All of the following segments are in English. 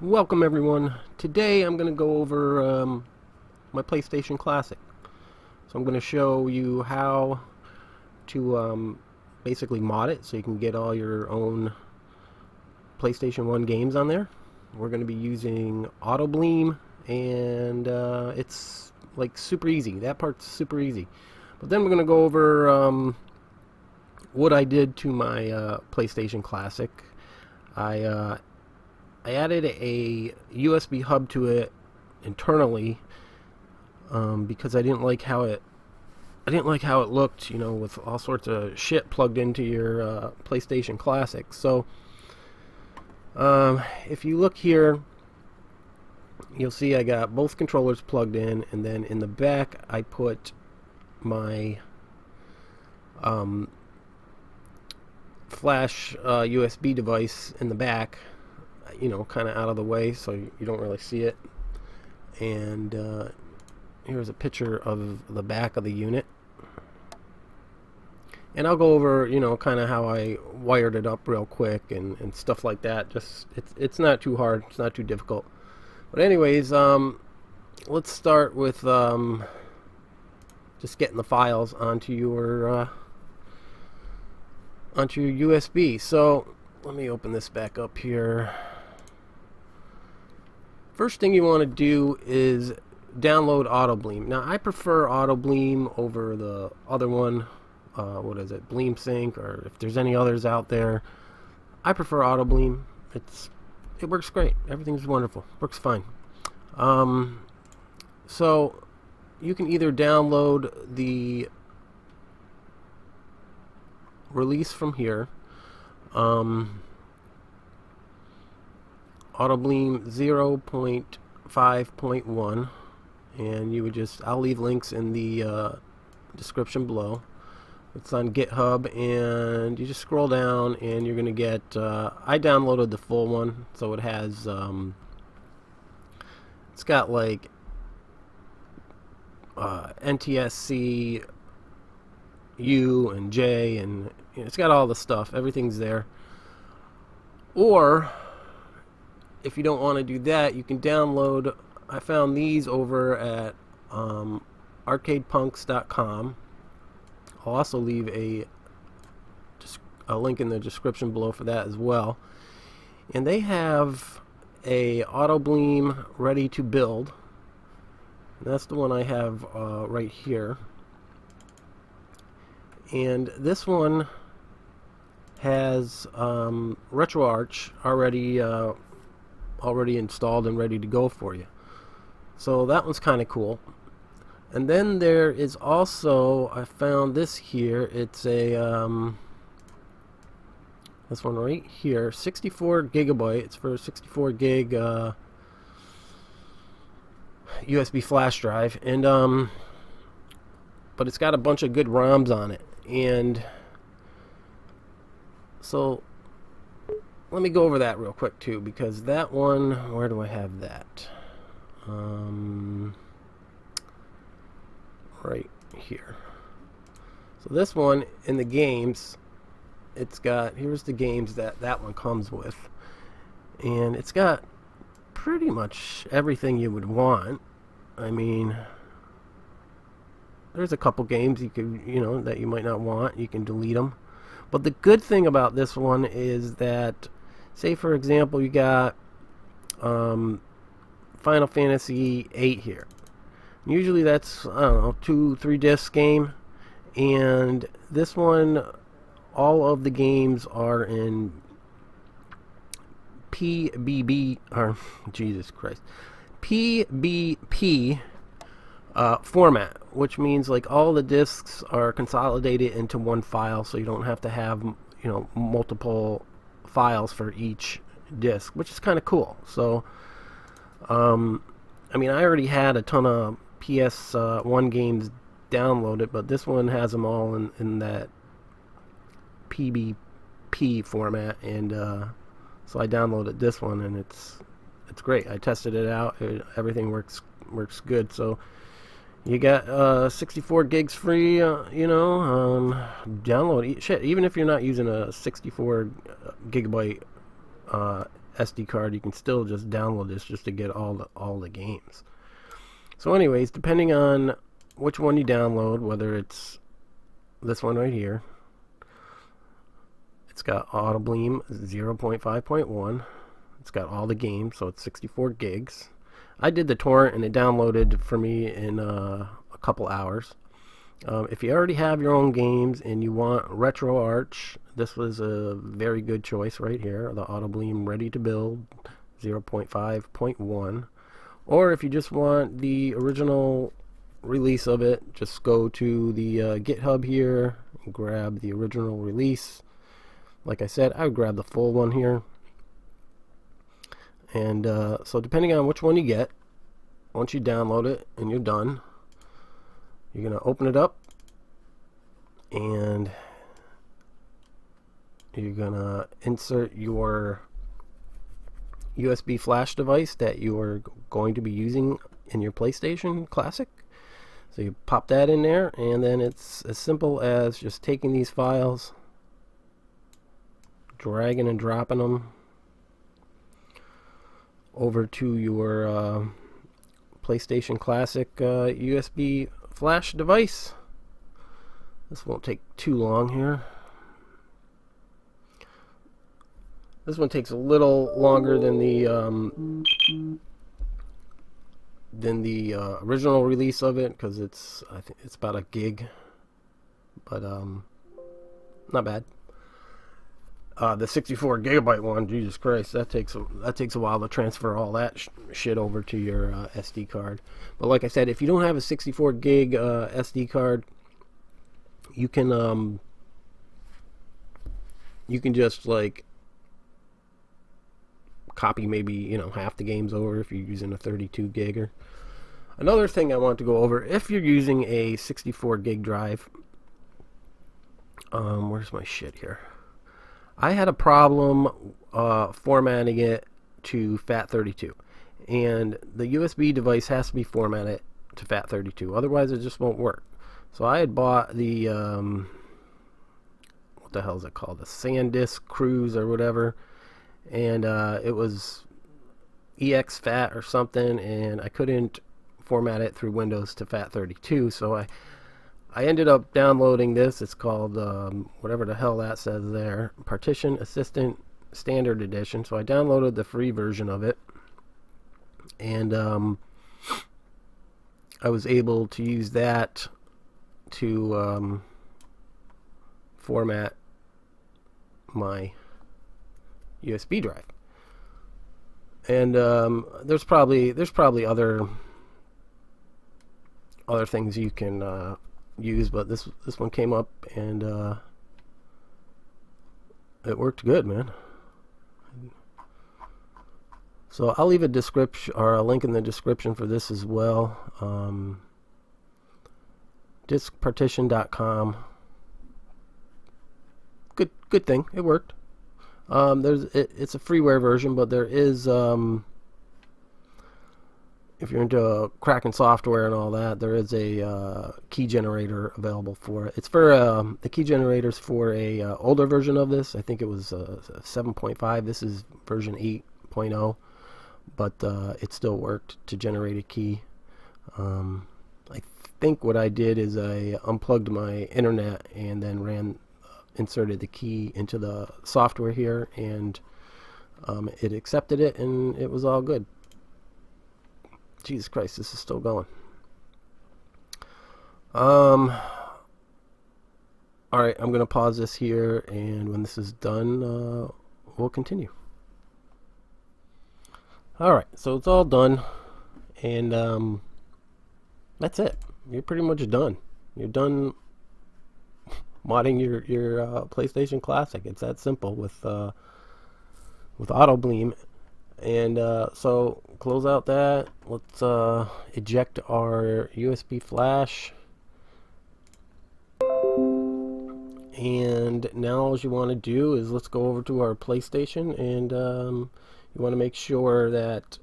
Welcome everyone. Today I'm going to go over my PlayStation Classic. So I'm going to show you how to basically mod it so you can get all your own PlayStation 1 games on there. We're going to be using AutoBleem, and it's like super easy. That part's super easy. But then we're going to go over what I did to my PlayStation Classic. I added a USB hub to it internally because I didn't like how it looked, you know, with all sorts of shit plugged into your PlayStation Classic. So if you look here, you'll see I got both controllers plugged in, and then in the back I put my flash USB device in the back, you know, kind of out of the way so you don't really see it. And here's a picture of the back of the unit, and I'll go over, you know, kind of how I wired it up real quick and stuff like that. Just it's not too hard, it's not too difficult. But anyways, let's start with just getting the files onto your USB. So let me open this back up here. First thing you want to do is download AutoBleem. Now I prefer AutoBleem over the other one. What is it? Bleem Sync, or if there's any others out there. I prefer AutoBleem. It works great. Everything's wonderful. Works fine. So you can either download the release from here. AutoBleem 0.5.1, and you would just, I'll leave links in the description below. It's on GitHub, and you just scroll down and you're gonna get I downloaded the full one, so it has it's got like NTSC U and J, and you know, it's got all the stuff, everything's there. Or if you don't want to do that, you can download, I found these over at arcadepunks.com. I'll also leave a link in the description below for that as well. And they have a AutoBleem ready to build. And that's the one I have right here. And this one has RetroArch already installed and ready to go for you. So that one's kind of cool. And then there is also, I found this here, it's a this one right here, 64 gigabyte. It's for a 64 gig USB flash drive, and but it's got a bunch of good ROMs on it. And so let me go over that real quick too, because that one, where do I have that? Right here. So this one, in the games, it's got, here's the games that one comes with, and it's got pretty much everything you would want. I mean, there's a couple games you could, you know, that you might not want. You can delete them. But the good thing about this one is that, say for example, you got Final Fantasy VIII here. Usually that's, I don't know, 2-3 disc game, and this one, all of the games are in PBB, or Jesus Christ, PBP format, which means like all the discs are consolidated into one file, so you don't have to have, you know, multiple files for each disc, which is kind of cool. So I mean, I already had a ton of PS1 games downloaded, but this one has them all in that PBP format, and so I downloaded this one, and it's great. I tested it out. Everything works good. So you got 64 gigs free. You know, download shit. Even if you're not using a 64 gigabyte SD card, you can still just download this just to get all the games. So anyways, depending on which one you download, whether it's this one right here, it's got AutoBleem 0.5.1. It's got all the games, so it's 64 gigs. I did the torrent and it downloaded for me in a couple hours. If you already have your own games and you want RetroArch, this was a very good choice right here, the AutoBleem Ready to Build 0.5.1. Or if you just want the original release of it, just go to the GitHub here and grab the original release. Like I said, I would grab the full one here. And so depending on which one you get, once you download it and you're done, you're going to open it up and you're going to insert your USB flash device that you are going to be using in your PlayStation Classic. So you pop that in there, and then it's as simple as just taking these files, dragging and dropping them over to your PlayStation Classic USB flash device. This won't take too long here. This one takes a little longer than the original release of it, because I think it's about a gig, but not bad. The 64 gigabyte one, Jesus Christ, that takes a while to transfer all that shit over to your SD card. But like I said, if you don't have a 64 gig SD card, you can just like copy maybe half the games over if you're using a 32 gigger. Another thing I want to go over, if you're using a 64 gig drive, where's my shit here? I had a problem formatting it to FAT32, and the USB device has to be formatted to FAT32, otherwise it just won't work. So I had bought the what the hell is it called, the SanDisk Cruise or whatever, and it was exFAT or something, and I couldn't format it through Windows to FAT32, so I ended up downloading this. It's called whatever the hell that says there, Partition Assistant Standard Edition. So I downloaded the free version of it, and I was able to use that to format my USB drive. And there's probably other things you can use, but this one came up and it worked good, man. So I'll leave a description or a link in the description for this as well. Diskpartition.com. Good thing, it worked. It's a freeware version, but there is if you're into cracking software and all that, there is a key generator available for it. It's for the key generators for a older version of this. I think it was 7.5. This is version 8.0, but it still worked to generate a key. I think what I did is I unplugged my internet and then inserted the key into the software here, and it accepted it, and it was all good. Jesus Christ, this is still going. Alright, I'm going to pause this here, and when this is done, we'll continue. Alright, so it's all done, and that's it. You're pretty much done. You're done modding your PlayStation Classic. It's that simple with AutoBleem. And so close out that. Let's eject our USB flash. And now all you want to do is let's go over to our PlayStation, and you want to make sure that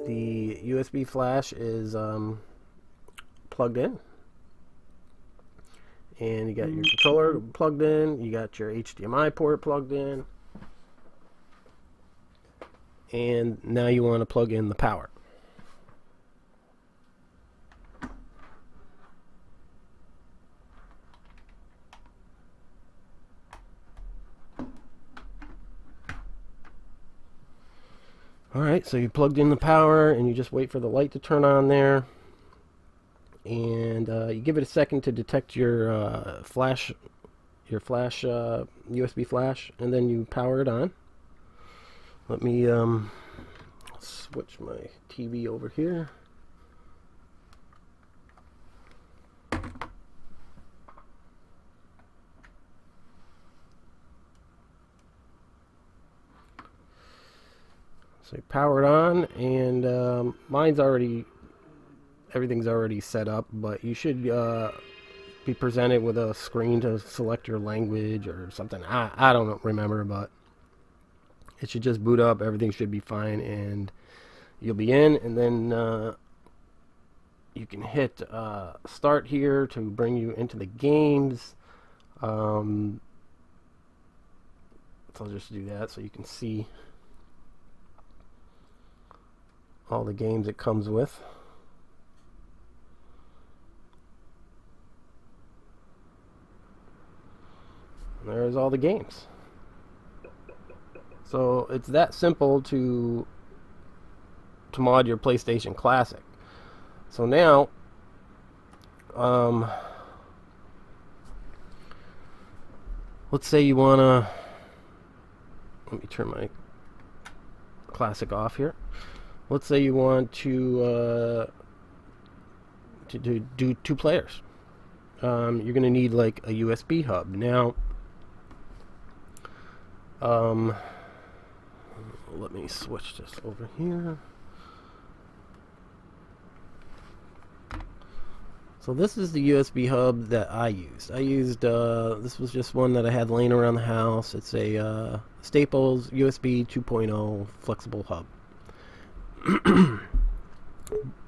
the USB flash is plugged in. And you got your controller plugged in, you got your HDMI port plugged in. and now you want to plug in the power. Alright, so you plugged in the power and you just wait for the light to turn on there, and you give it a second to detect your flash USB flash, and then you power it on. Let me switch my TV over here. So you power it on, and everything's already set up, but you should be presented with a screen to select your language or something. I don't remember, but it should just boot up. Everything should be fine, and you'll be in, and then you can hit start here to bring you into the games. So I'll just do that so you can see all the games it comes with. And there's all the games. So it's that simple to mod your PlayStation Classic. So now let's say you wanna, let me turn my Classic off here. Let's say you want to do 2 players. You're going to need like a USB hub. Now, let me switch this over here. So this is the USB hub that I used. This was just one that I had laying around the house. It's a Staples USB 2.0 flexible hub.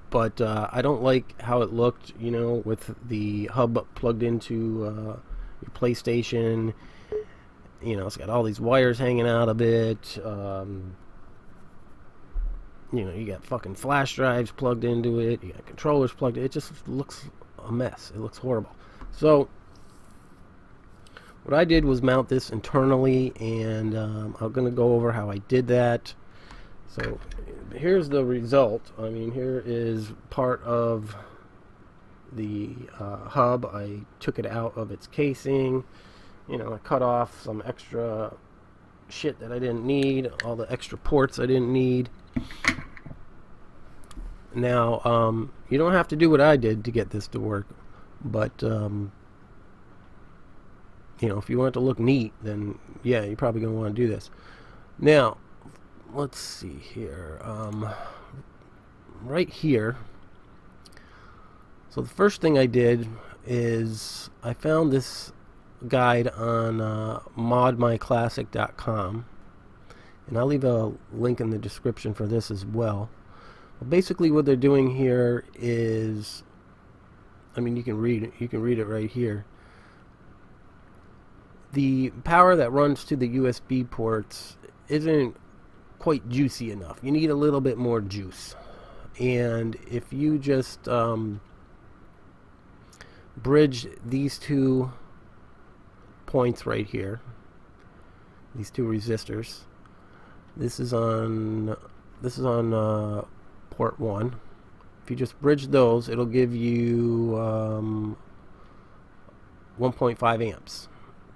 But I don't like how it looked, you know, with the hub plugged into your PlayStation. You know, it's got all these wires hanging out of it. You know, you got fucking flash drives plugged into it. You got controllers plugged in. It just looks a mess. It looks horrible. So what I did was mount this internally, and I'm going to go over how I did that. So here's the result. I mean, here is part of the hub. I took it out of its casing. You know, I cut off some extra shit that I didn't need, all the extra ports I didn't need. Now, you don't have to do what I did to get this to work, but you know, if you want it to look neat, then yeah, you're probably going to want to do this. Now, let's see here. Right here. So the first thing I did is I found this guide on modmyclassic.com, and I'll leave a link in the description for this as well. Well, basically what they're doing here is, I mean, you can read it right here. The power that runs to the USB ports isn't quite juicy enough. You need a little bit more juice. And if you just bridge these 2 points right here, these 2 resistors, this is on port 1. If you just bridge those, it'll give you 1.5 amps.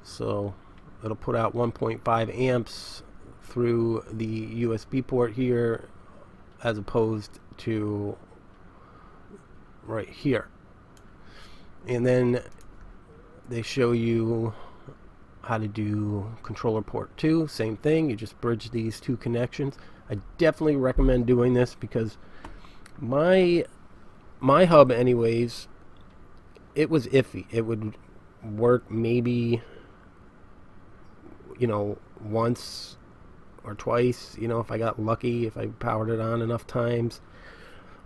So it'll put out 1.5 amps through the USB port here, as opposed to right here. And then they show you how to do controller port 2. Same thing, you just bridge these 2 connections. I definitely recommend doing this because my hub anyways, it was iffy. It would work maybe, you know, once or twice, you know, if I got lucky, if I powered it on enough times,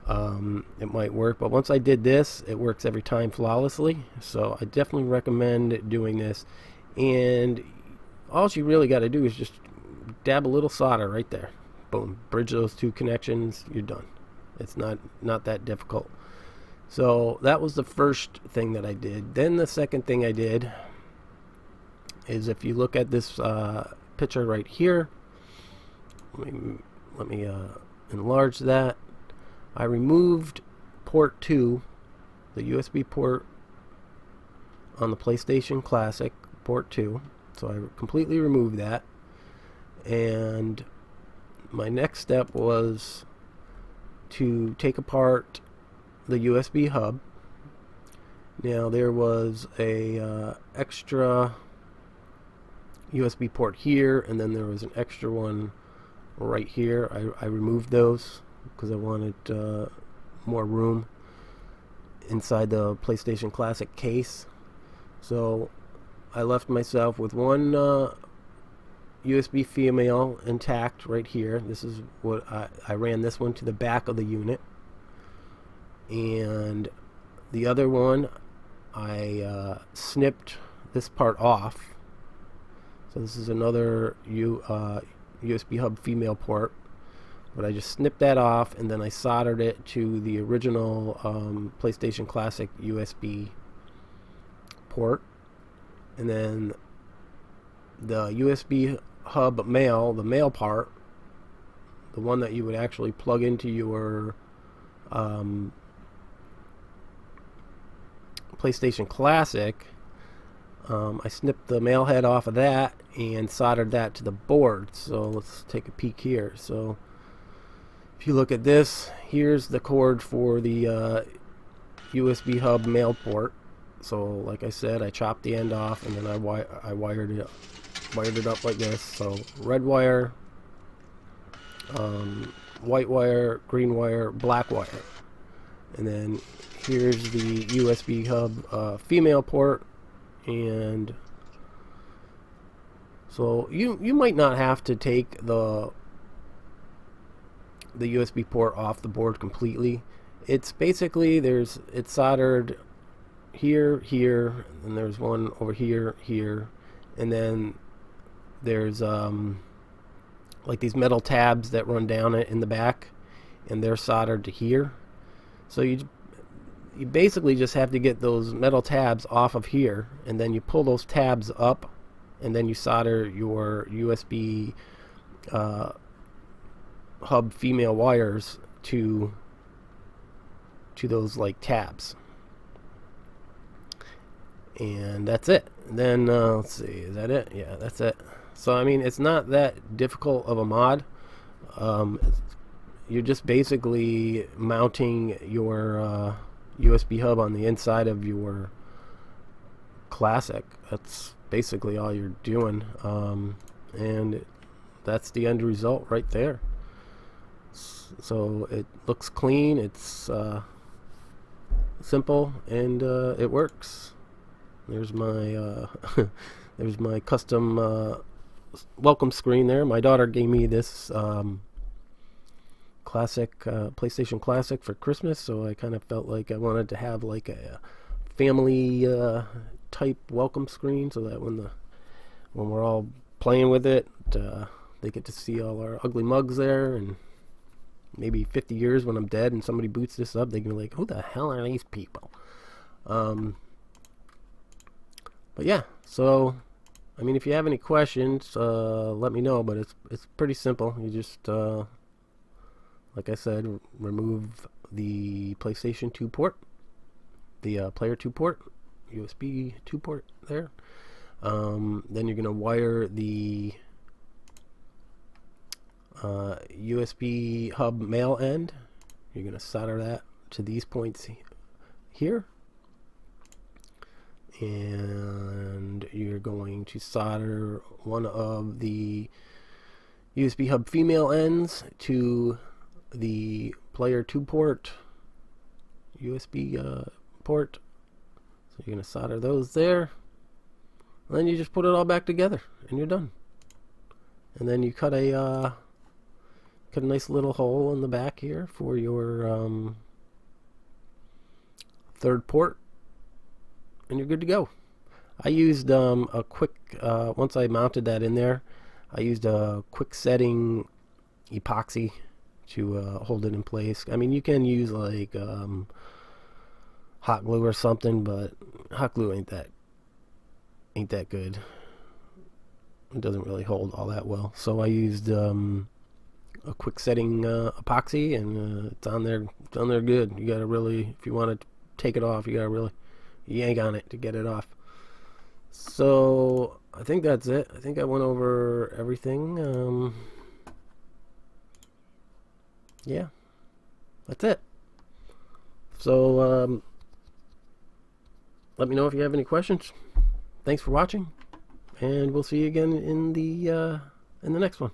it might work. But once I did this, it works every time flawlessly. So I definitely recommend doing this. And all you really got to do is just dab a little solder right there. Boom. boom, bridge those two connections, you're done. It's not that difficult. So that was the first thing that I did. Then the second thing I did is, if you look at this picture right here, let me enlarge that. I removed port 2, the USB port on the PlayStation Classic, port 2. So I completely removed that. And my next step was to take apart the USB hub. Now there was a extra USB port here, and then there was an extra one right here. I removed those because I wanted more room inside the PlayStation Classic case. So I left myself with one USB female intact right here. This is what I ran this one to the back of the unit, and the other one I snipped this part off. So this is another USB hub female port, but I just snipped that off, and then I soldered it to the original PlayStation Classic USB port. And then the USB hub male, the male part, the one that you would actually plug into your PlayStation Classic, I snipped the male head off of that and soldered that to the board. So let's take a peek here. So if you look at this, here's the cord for the USB hub male port. So like I said, I chopped the end off, and then I wired it up like this. So red wire, white wire, green wire, black wire. And then here's the USB hub female port. And so you might not have to take the USB port off the board completely. It's basically, it's soldered here, here, and there's one over here, here, and then there's like these metal tabs that run down it in the back, and they're soldered to here. So you basically just have to get those metal tabs off of here, and then you pull those tabs up, and then you solder your USB hub female wires to those like tabs. And that's it. Then let's see, is that it? Yeah, that's it. So I mean, it's not that difficult of a mod. You're just basically mounting your USB hub on the inside of your Classic. That's basically all you're doing, and that's the end result right there. So it looks clean, it's simple, and it works. There's my there's my custom welcome screen there. My daughter gave me this Classic PlayStation Classic for Christmas, so I kind of felt like I wanted to have like a family type welcome screen, so that when we're all playing with it, they get to see all our ugly mugs there, and maybe 50 years when I'm dead and somebody boots this up, they can be like, who the hell are these people? But yeah, so I mean, if you have any questions, let me know. But it's pretty simple. You just like I said, remove the PlayStation 2 port, the Player 2 port, USB 2 port there. Then you're gonna wire the USB hub male end. You're gonna solder that to these points here. And you're going to solder one of the USB hub female ends to the Player 2 port USB port. So you're going to solder those there. And then you just put it all back together, and you're done. And then you cut a nice little hole in the back here for your third port, and you're good to go. I used a quick, once I mounted that in there, I used a quick setting epoxy to hold it in place. I mean, you can use like hot glue or something, but hot glue ain't that good. It doesn't really hold all that well. So I used a quick setting epoxy, and it's on there. It's on there good. You gotta really, if you want to take it off, you gotta really yank on it to get it off. So I think that's it. I think I went over everything. Yeah, that's it. So let me know if you have any questions. Thanks for watching, and we'll see you again in the next one.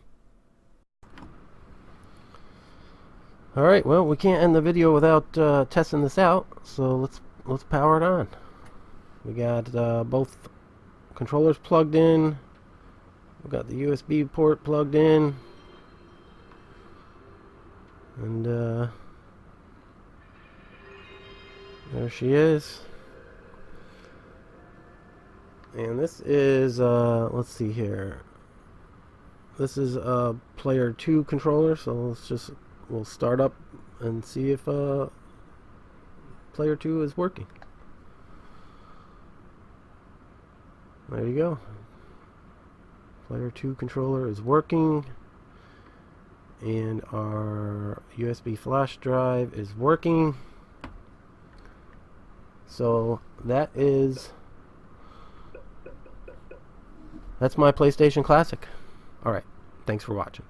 All right. Well, we can't end the video without testing this out. So let's power it on. We got both controllers plugged in. We've got the USB port plugged in, and there she is. And this is let's see here. This is a player 2 controller, so we'll start up and see if player 2 is working. There you go. Player 2 controller is working, and our USB flash drive is working. So that's my PlayStation Classic. Alright, thanks for watching.